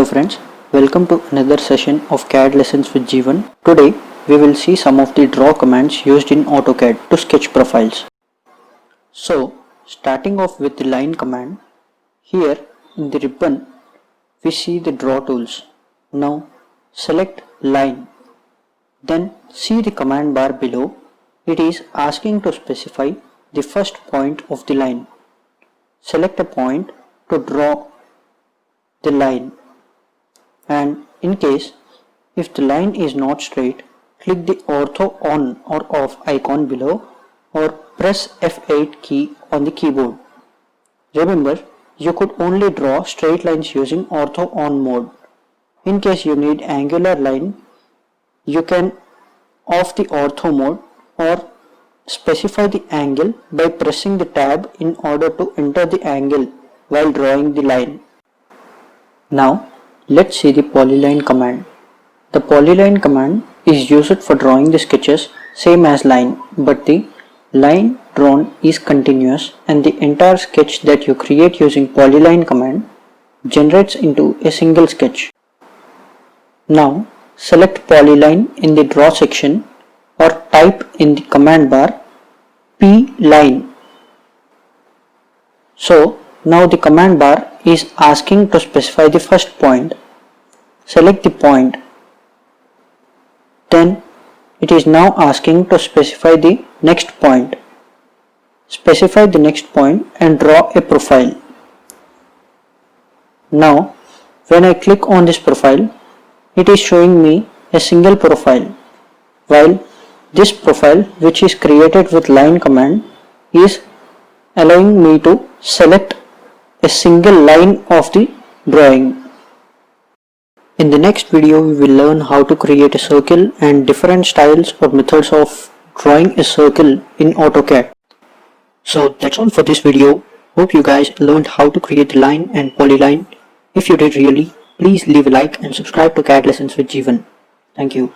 friends, welcome to another session of CAD lessons with Jeevan. Today we will see some of the draw commands used in AutoCAD to sketch profiles. So starting off with the line command, here in the ribbon we see the draw tools. Now select line, then see the command bar below. It is asking to specify the first point of the line. Select a point to draw the line, and in case if the line is not straight, click the ortho on or off icon below or press F8 key on the keyboard. Remember, you could only draw straight lines using ortho on mode. In case you need angular line, you can off the ortho mode or specify the angle by pressing the tab in order to enter the angle while drawing the line. Now let's see the polyline command. The polyline command is used for drawing the sketches same as line, but the line drawn is continuous and the entire sketch that you create using polyline command generates into a single sketch. Now select polyline in the draw section or type in the command bar P line. So now the command bar is asking to specify the first point. Select the point. Then it is now asking to specify the next point. Specify the next point and draw a profile. Now when I click on this profile, it is showing me a single profile, while this profile, which is created with line command, is allowing me to select a single line of the drawing. In the next video we will learn how to create a circle and different styles or methods of drawing a circle in AutoCAD. So that's all for this video. Hope you guys learned how to create the line and polyline. If you did really, please leave a like and subscribe to CAD Lessons with Jeevan. Thank you.